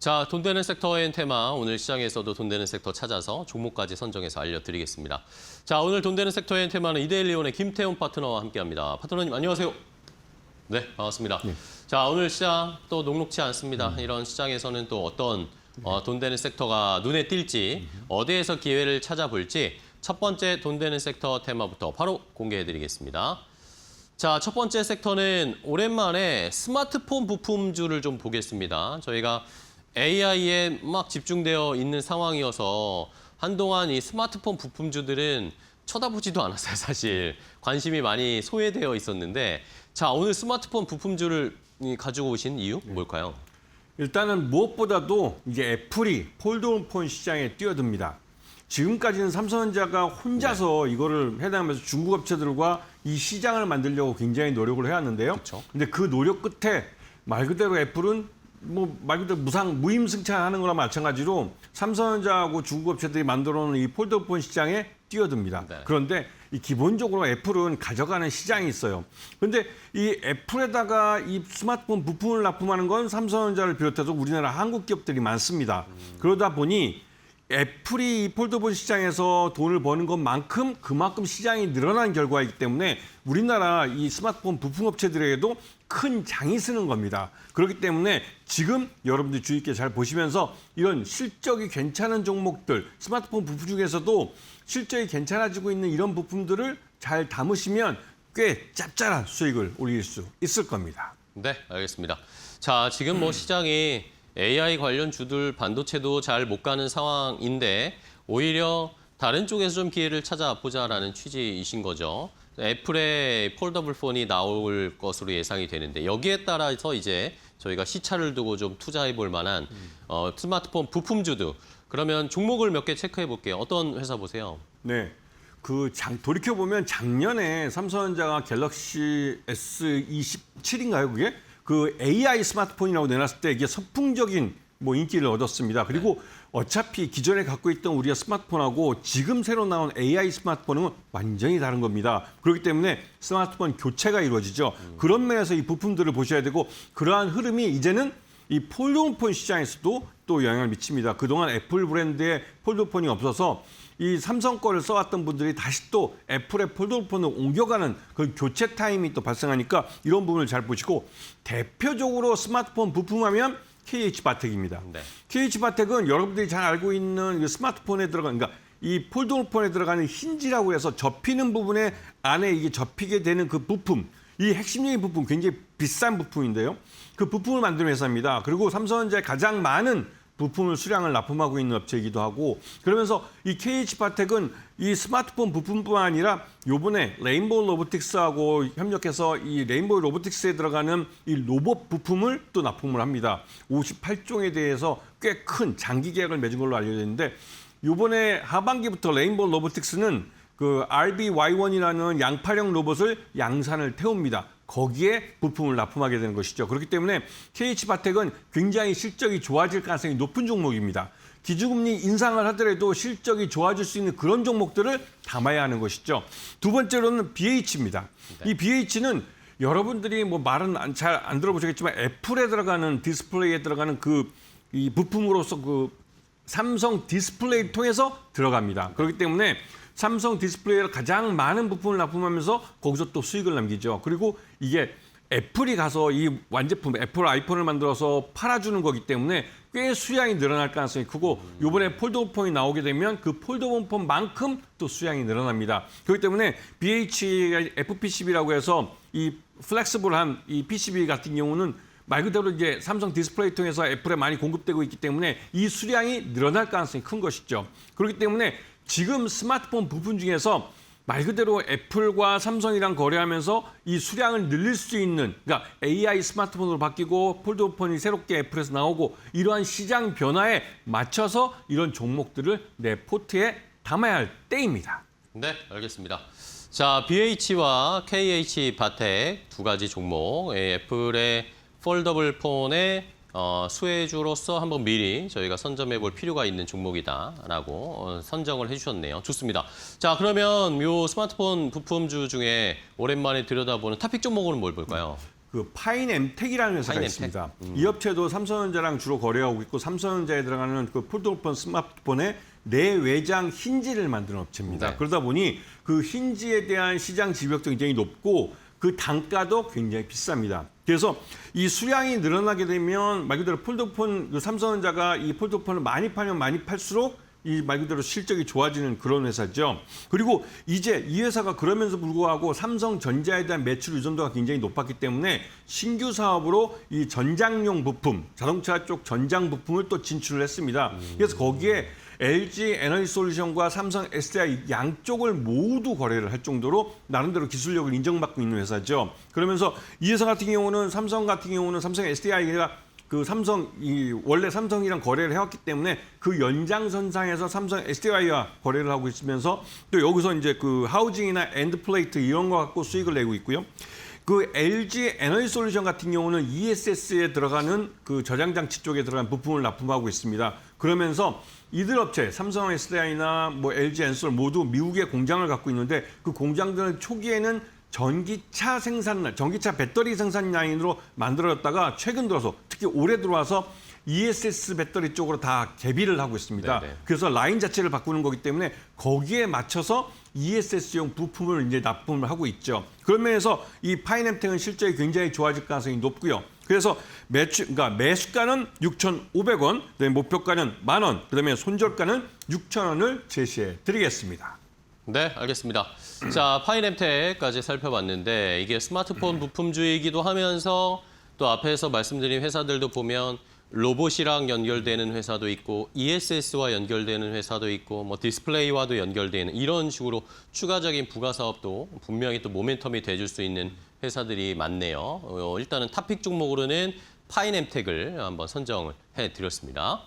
자, 돈 되는 섹터의 테마, 오늘 시장에서도 돈 되는 섹터 찾아서 종목까지 선정해서 알려드리겠습니다. 자, 오늘 돈 되는 섹터의 테마는 이데일리온의 김태훈 파트너와 함께합니다. 파트너님, 안녕하세요. 네, 반갑습니다. 네. 자, 오늘 시장 또 녹록치 않습니다. 이런 시장에서는 또 어떤 돈 되는 섹터가 눈에 띌지, 어디에서 기회를 찾아볼지 첫 번째 돈 되는 섹터 테마부터 바로 공개해드리겠습니다. 자, 첫 번째 섹터는 오랜만에 스마트폰 부품주를 좀 보겠습니다. 저희가 AI에 막 집중되어 있는 상황이어서 한동안 이 스마트폰 부품주들은 쳐다보지도 않았어요, 사실. 관심이 많이 소외되어 있었는데, 자, 오늘 스마트폰 부품주를 가지고 오신 이유 뭘까요? 일단은 무엇보다도 이제 애플이 폴더폰 시장에 뛰어듭니다. 지금까지는 삼성전자가 혼자서 이거를 해당하면서 중국 업체들과 이 시장을 만들려고 굉장히 노력을 해왔는데요. 근데 그 노력 끝에 말 그대로 애플은 말 그대로 무임승차하는 거나 마찬가지로 삼성전자하고 중국 업체들이 만들어놓은 이 폴더폰 시장에 뛰어듭니다. 네. 그런데 이 기본적으로 애플은 가져가는 시장이 있어요. 그런데 이 애플에다가 이 스마트폰 부품을 납품하는 건 삼성전자를 비롯해서 우리나라 한국 기업들이 많습니다. 그러다 보니 애플이 이 폴더폰 시장에서 돈을 버는 것만큼 그만큼 시장이 늘어난 결과이기 때문에 우리나라 이 스마트폰 부품 업체들에게도 큰 장이 쓰는 겁니다. 그렇기 때문에 지금 여러분들 주의 있게 잘 보시면서 이런 실적이 괜찮은 종목들, 스마트폰 부품 중에서도 실적이 괜찮아지고 있는 이런 부품들을 잘 담으시면 꽤 짭짤한 수익을 올릴 수 있을 겁니다. 네, 알겠습니다. 자, 지금 뭐 시장이 AI 관련 주들 반도체도 잘 못 가는 상황인데 오히려 다른 쪽에서 좀 기회를 찾아보자라는 취지이신 거죠. 애플의 폴더블 폰이 나올 것으로 예상이 되는데 여기에 따라서 이제 저희가 시차를 두고 좀 투자해 볼 만한 스마트폰 부품주들. 그러면 종목을 몇 개 체크해 볼게요. 어떤 회사 보세요? 네. 돌이켜보면 작년에 삼성전자가 갤럭시 S27인가요, 그게? 그 AI 스마트폰이라고 내놨을 때 이게 선풍적인 인기를 얻었습니다. 그리고 어차피 기존에 갖고 있던 우리가 스마트폰하고 지금 새로 나온 AI 스마트폰은 완전히 다른 겁니다. 그렇기 때문에 스마트폰 교체가 이루어지죠. 그런 면에서 이 부품들을 보셔야 되고 그러한 흐름이 이제는 이 폴더폰 시장에서도 또 영향을 미칩니다. 그동안 애플 브랜드의 폴더폰이 없어서 이 삼성 거를 써왔던 분들이 다시 또 애플의 폴더폰을 옮겨가는 그 교체 타임이 또 발생하니까 이런 부분을 잘 보시고 대표적으로 스마트폰 부품하면 KH바텍입니다. 네. KH바텍은 여러분들이 잘 알고 있는 스마트폰에 들어가는 그러니까 이 폴더폰에 들어가는 힌지라고 해서 접히는 부분에 안에 이게 접히게 되는 그 부품 이 핵심적인 부품 굉장히 비싼 부품인데요. 그 부품을 만드는 회사입니다. 그리고 삼성전자의 가장 많은 부품을 수량을 납품하고 있는 업체이기도 하고 그러면서 이 KH바텍은 이 스마트폰 부품뿐만 아니라 요번에 레인보우 로보틱스하고 협력해서 이 레인보우 로보틱스에 들어가는 이 로봇 부품을 또 납품을 합니다. 58종에 대해서 꽤 큰 장기 계약을 맺은 걸로 알려져 있는데 요번에 하반기부터 레인보우 로보틱스는 그 RBY1이라는 양팔형 로봇을 양산을 태웁니다. 거기에 부품을 납품하게 되는 것이죠. 그렇기 때문에 KH바텍은 굉장히 실적이 좋아질 가능성이 높은 종목입니다. 기준금리 인상을 하더라도 실적이 좋아질 수 있는 그런 종목들을 담아야 하는 것이죠. 두 번째로는 BH입니다. 네. 이 BH는 여러분들이 말은 잘 안 들어보셨겠지만 애플에 들어가는 디스플레이에 들어가는 이 부품으로서 그 삼성 디스플레이를 통해서 들어갑니다. 그렇기 때문에 삼성 디스플레이를 가장 많은 부품을 납품하면서 거기서 또 수익을 남기죠. 그리고 이게 애플이 가서 이 완제품, 애플 아이폰을 만들어서 팔아주는 거기 때문에 꽤 수량이 늘어날 가능성이 크고 이번에 폴더폰이 나오게 되면 그 폴더폰만큼 또 수량이 늘어납니다. 그렇기 때문에 BH FPCB라고 해서 이 플렉스블한 이 PCB 같은 경우는 말 그대로 이제 삼성 디스플레이 통해서 애플에 많이 공급되고 있기 때문에 이 수량이 늘어날 가능성이 큰 것이죠. 그렇기 때문에 지금 스마트폰 부품 중에서 말 그대로 애플과 삼성이랑 거래하면서 이 수량을 늘릴 수 있는 그러니까 AI 스마트폰으로 바뀌고 폴더폰이 새롭게 애플에서 나오고 이러한 시장 변화에 맞춰서 이런 종목들을 내 포트에 담아야 할 때입니다. 네, 알겠습니다. 자, BH와 KH바텍 두 가지 종목, 애플의 폴더블 폰의 수혜주로서 한번 미리 저희가 선점해 볼 필요가 있는 종목이다라고 선정을 해주셨네요. 좋습니다. 자, 그러면 요 스마트폰 부품주 중에 오랜만에 들여다보는 탑픽 종목은 뭘 볼까요? 그 파인엠텍이라는 회사가 파인엠텍? 있습니다. 이 업체도 삼성전자랑 주로 거래하고 있고 삼성전자에 들어가는 그 폴더폰 스마트폰의 내외장 힌지를 만드는 업체입니다. 네. 그러다 보니 그 힌지에 대한 시장 지배력도 굉장히 높고 그 단가도 굉장히 비쌉니다. 그래서 이 수량이 늘어나게 되면 말 그대로 폴더폰 그 삼성전자가 이 폴더폰을 많이 팔면 많이 팔수록 이 말 그대로 실적이 좋아지는 그런 회사죠. 그리고 이제 이 회사가 그러면서 불구하고 삼성전자에 대한 매출 의존도가 굉장히 높았기 때문에 신규 사업으로 이 전장용 부품, 자동차 쪽 전장 부품을 또 진출을 했습니다. 그래서 거기에 LG 에너지솔루션과 삼성 SDI 양쪽을 모두 거래를 할 정도로 나름대로 기술력을 인정받고 있는 회사죠. 그러면서 이 회사 같은 경우는 삼성 같은 경우는 삼성 SDI가 그 원래 삼성이랑 거래를 해왔기 때문에 그 연장선상에서 삼성 SDI와 거래를 하고 있으면서 또 여기서 이제 그 하우징이나 엔드플레이트 이런 거 갖고 수익을 내고 있고요. 그 LG 에너지솔루션 같은 경우는 ESS에 들어가는 그 저장장치 쪽에 들어간 부품을 납품하고 있습니다. 그러면서 이들 업체, 삼성 SDI나 뭐 LG 엔솔 모두 미국에 공장을 갖고 있는데 그 공장들은 초기에는 전기차 배터리 생산 라인으로 만들어졌다가 최근 들어서 특히 올해 들어와서 ESS 배터리 쪽으로 다 개비를 하고 있습니다. 네네. 그래서 라인 자체를 바꾸는 거기 때문에 거기에 맞춰서 ESS용 부품을 이제 납품을 하고 있죠. 그런 면에서 이 파인엠텍은 실적이 굉장히 좋아질 가능성이 높고요. 그래서 그러니까 매수가는 6,500원, 그다음에 목표가는 10,000원, 그다음에 손절가는 6,000원을 제시해 드리겠습니다. 네, 알겠습니다. 자, 파인엠텍까지 살펴봤는데 이게 스마트폰 부품주이기도 하면서 또 앞에서 말씀드린 회사들도 보면 로봇이랑 연결되는 회사도 있고 ESS와 연결되는 회사도 있고 뭐 디스플레이와도 연결되는 이런 식으로 추가적인 부가 사업도 분명히 또 모멘텀이 돼줄 수 있는 회사들이 많네요. 일단은 탑픽 종목으로는 파인엠텍을 한번 선정을 해드렸습니다.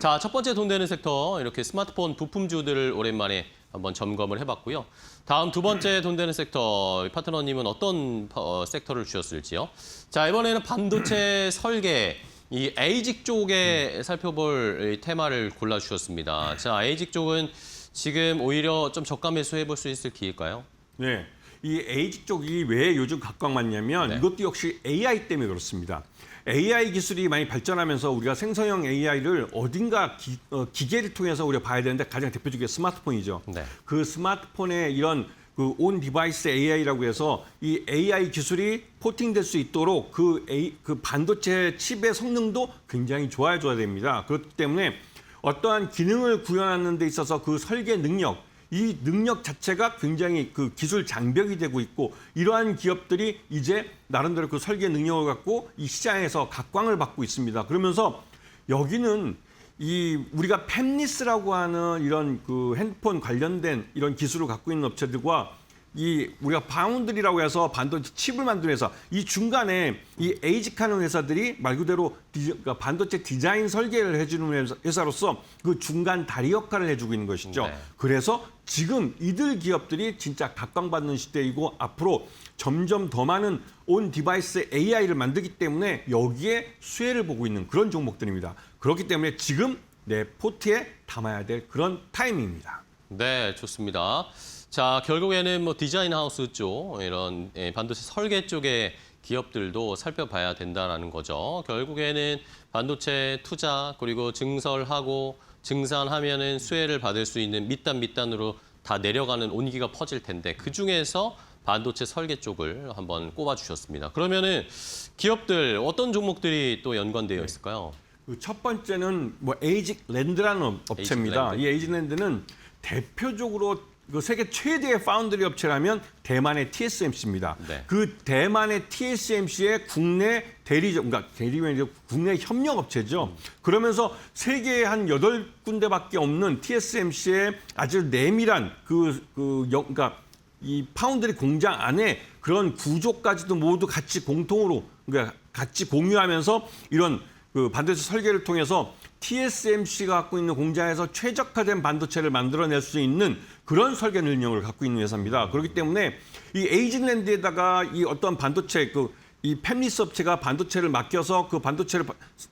자, 첫 번째 돈 되는 섹터 이렇게 스마트폰 부품주들을 오랜만에 한번 점검을 해봤고요. 다음 두 번째 돈 되는 섹터 파트너님은 어떤 섹터를 주셨을지요? 자, 이번에는 반도체 설계 이 에이직 쪽에 살펴볼 테마를 골라주셨습니다. 자, 에이직 쪽은 지금 오히려 좀 저가 매수해볼 수 있을 기회일까요? 네, 이 에이직 쪽이 왜 요즘 각광받냐면 네. 이것도 역시 AI 때문에 그렇습니다. AI 기술이 많이 발전하면서 우리가 생성형 AI를 어딘가 기계를 통해서 우리가 봐야 되는데 가장 대표적인 게 스마트폰이죠. 네. 그 스마트폰에 이런 그 온 디바이스 AI라고 해서 이 AI 기술이 포팅될 수 있도록 그 반도체 칩의 성능도 굉장히 좋아져야 됩니다. 그렇기 때문에 어떠한 기능을 구현하는 데 있어서 그 설계 능력, 이 능력 자체가 굉장히 그 기술 장벽이 되고 있고 이러한 기업들이 이제 나름대로 그 설계 능력을 갖고 이 시장에서 각광을 받고 있습니다. 그러면서 여기는 이 우리가 팹리스라고 하는 이런 그 핸드폰 관련된 이런 기술을 갖고 있는 업체들과 이 우리가 파운드리라고 해서 반도체 칩을 만드는 회사 이 중간에 이 에이직하는 회사들이 말 그대로 그러니까 반도체 디자인 설계를 해주는 회사로서 그 중간 다리 역할을 해주고 있는 것이죠. 네. 그래서 지금 이들 기업들이 진짜 각광받는 시대이고 앞으로 점점 더 많은 온 디바이스 AI를 만들기 때문에 여기에 수혜를 보고 있는 그런 종목들입니다. 그렇기 때문에 지금 내 포트에 담아야 될 그런 타이밍입니다. 네, 좋습니다. 자, 결국에는 뭐 디자인 하우스 쪽 이런 반도체 설계 쪽의 기업들도 살펴봐야 된다라는 거죠. 결국에는 반도체 투자 그리고 증설하고 증산하면은 수혜를 받을 수 있는 밑단으로 다 내려가는 온기가 퍼질 텐데 그 중에서 반도체 설계 쪽을 한번 꼽아주셨습니다. 그러면은 기업들 어떤 종목들이 또 연관되어 있을까요? 그 첫 번째는 뭐 에이직랜드라는 업체입니다. 에이직랜드. 이 에이직랜드는 대표적으로 그 세계 최대의 파운드리 업체라면 대만의 TSMC입니다. 네. 그 대만의 TSMC의 국내 그러니까 대리점이 국내 협력 업체죠. 그러면서 세계에 한 8군데밖에 없는 TSMC의 아주 내밀한 그러니까 이 파운드리 공장 안에 그런 구조까지도 모두 같이 공통으로 그러니까 같이 공유하면서 이런 그 반도체 설계를 통해서 TSMC가 갖고 있는 공장에서 최적화된 반도체를 만들어낼 수 있는 그런 설계 능력을 갖고 있는 회사입니다. 그렇기 때문에 이 에이징랜드에다가 이 어떤 반도체 이 팹리스 업체가 반도체를 맡겨서 그 반도체를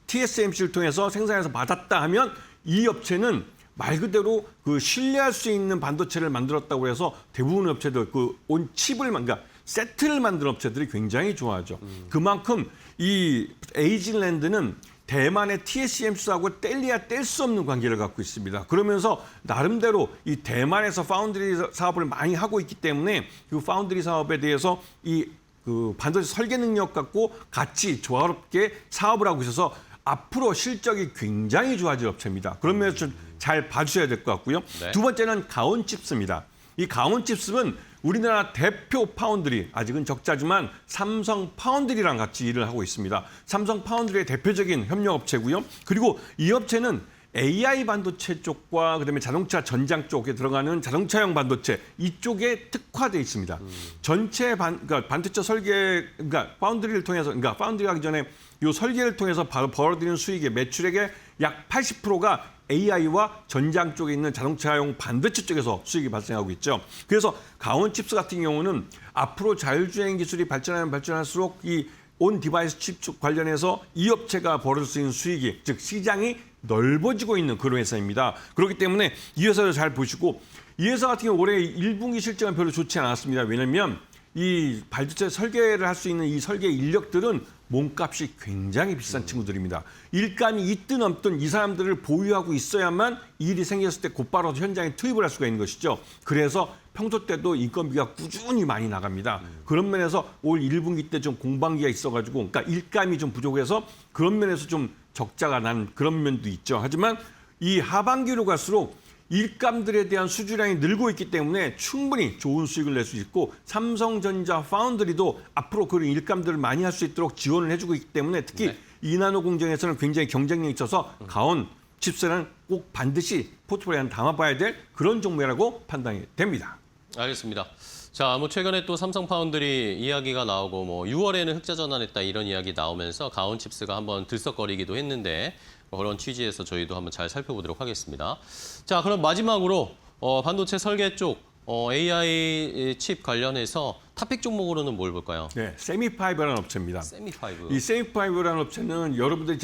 TSMC를 통해서 생산해서 받았다 하면 이 업체는 말 그대로 그 신뢰할 수 있는 반도체를 만들었다고 해서 대부분의 업체들 그 온 칩을 그러니까 세트를 만드는 업체들이 굉장히 좋아하죠. 그만큼 이 에이징랜드는 대만의 TSMC하고 뗄래야 뗄 수 없는 관계를 갖고 있습니다. 그러면서 나름대로 이 대만에서 파운드리 사업을 많이 하고 있기 때문에 그 파운드리 사업에 대해서 그 반도체 설계 능력 갖고 같이 조화롭게 사업을 하고 있어서 앞으로 실적이 굉장히 좋아질 업체입니다. 그런 면에서 좀 잘 봐주셔야 될 것 같고요. 네. 두 번째는 가온칩스입니다. 이 가온칩스는 우리나라 대표 파운드리, 아직은 적자지만 삼성 파운드리랑 같이 일을 하고 있습니다. 삼성 파운드리의 대표적인 협력업체고요. 그리고 이 업체는 AI 반도체 쪽과 그다음에 자동차 전장 쪽에 들어가는 자동차용 반도체 이쪽에 특화돼 있습니다. 전체 그러니까 반도체 설계, 그러니까 파운드리를 통해서, 그러니까 파운드리 하기 전에 이 설계를 통해서 벌어들이는 수익의 매출액의 약 80%가 AI와 전장 쪽에 있는 자동차용 반도체 쪽에서 수익이 발생하고 있죠. 그래서 가온칩스 같은 경우는 앞으로 자율주행 기술이 발전하면 발전할수록 이 온 디바이스 칩 쪽 관련해서 이 업체가 벌어들 수 있는 수익이, 즉 시장이 넓어지고 있는 그런 회사입니다. 그렇기 때문에 이 회사를 잘 보시고, 이 회사 같은 경우 올해 1분기 실적은 별로 좋지 않았습니다. 왜냐하면 이 반도체 설계를 할 수 있는 이 설계 인력들은 몸값이 굉장히 비싼 친구들입니다. 일감이 있든 없든 이 사람들을 보유하고 있어야만 일이 생겼을 때 곧바로 현장에 투입을 할 수가 있는 것이죠. 그래서 평소 때도 인건비가 꾸준히 많이 나갑니다. 그런 면에서 올 1분기 때 좀 공방기가 있어가지고, 그러니까 일감이 좀 부족해서 그런 면에서 좀 적자가 난 그런 면도 있죠. 하지만 이 하반기로 갈수록 일감들에 대한 수주량이 늘고 있기 때문에 충분히 좋은 수익을 낼 수 있고, 삼성전자 파운드리도 앞으로 그런 일감들을 많이 할 수 있도록 지원을 해주고 있기 때문에 특히 네. 이나노 공정에서는 굉장히 경쟁력이 있어서 가온 칩스는 꼭 반드시 포트폴리오에 한 담아봐야 될 그런 종목이라고 판단이 됩니다. 알겠습니다. 자, 뭐 최근에 또 삼성 파운드리 이야기가 나오고 뭐 6월에는 흑자 전환했다 이런 이야기 나오면서 가온칩스가 한번 들썩거리기도 했는데 그런 취지에서 저희도 한번 잘 살펴보도록 하겠습니다. 자, 그럼 마지막으로 반도체 설계 쪽 AI 칩 관련해서 탑픽 종목으로는 뭘 볼까요? 네, 세미파이브라는 업체입니다. 세미파이브. 이 세미파이브라는 업체는 여러분들이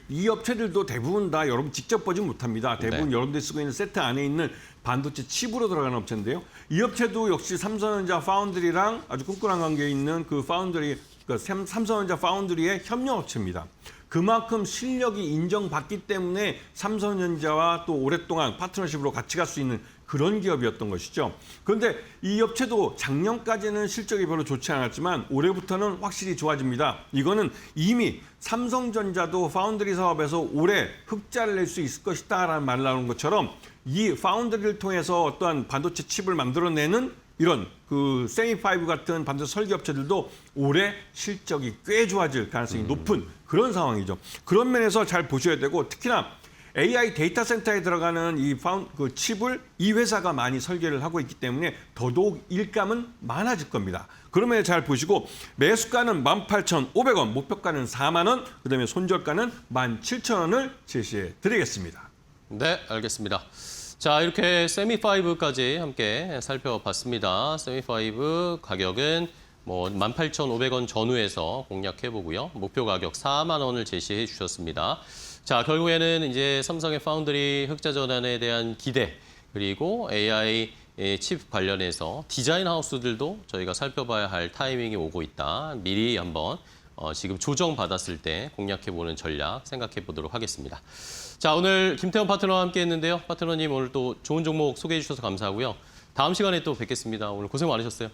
이 업체들도 대부분 다 여러분 직접 보지 못합니다. 대부분 네. 여러분들이 쓰고 있는 세트 안에 있는 반도체 칩으로 들어가는 업체인데요. 이 업체도 역시 삼성전자 파운드리랑 아주 끈끈한 관계에 있는 그 파운드리, 그 삼성전자 파운드리의 협력 업체입니다. 그만큼 실력이 인정받기 때문에 삼성전자와 또 오랫동안 파트너십으로 같이 갈 수 있는 그런 기업이었던 것이죠. 그런데 이 업체도 작년까지는 실적이 별로 좋지 않았지만 올해부터는 확실히 좋아집니다. 이거는 이미 삼성전자도 파운드리 사업에서 올해 흑자를 낼 수 있을 것이다라는 말을 나오는 것처럼 이 파운드리를 통해서 어떠한 반도체 칩을 만들어내는 이런 그 세미파이브 같은 반도체 설계 업체들도 올해 실적이 꽤 좋아질 가능성이 높은 그런 상황이죠. 그런 면에서 잘 보셔야 되고, 특히나 AI 데이터 센터에 들어가는 그 칩을 이 회사가 많이 설계를 하고 있기 때문에 더더욱 일감은 많아질 겁니다. 그러면 잘 보시고, 매수가는 18,500원, 목표가는 4만 원, 그다음에 손절가는 17,000원을 제시해 드리겠습니다. 네, 알겠습니다. 자, 이렇게 세미5까지 함께 살펴봤습니다. 세미5 가격은 뭐 18,500원 전후에서 공략해보고요. 목표 가격 4만 원을 제시해 주셨습니다. 자, 결국에는 이제 삼성의 파운드리 흑자 전환에 대한 기대, 그리고 AI 칩 관련해서 디자인 하우스들도 저희가 살펴봐야 할 타이밍이 오고 있다. 미리 한번 지금 조정받았을 때 공략해보는 전략 생각해보도록 하겠습니다. 자, 오늘 김태원 파트너와 함께 했는데요. 파트너님 오늘 또 좋은 종목 소개해 주셔서 감사하고요. 다음 시간에 또 뵙겠습니다. 오늘 고생 많으셨어요.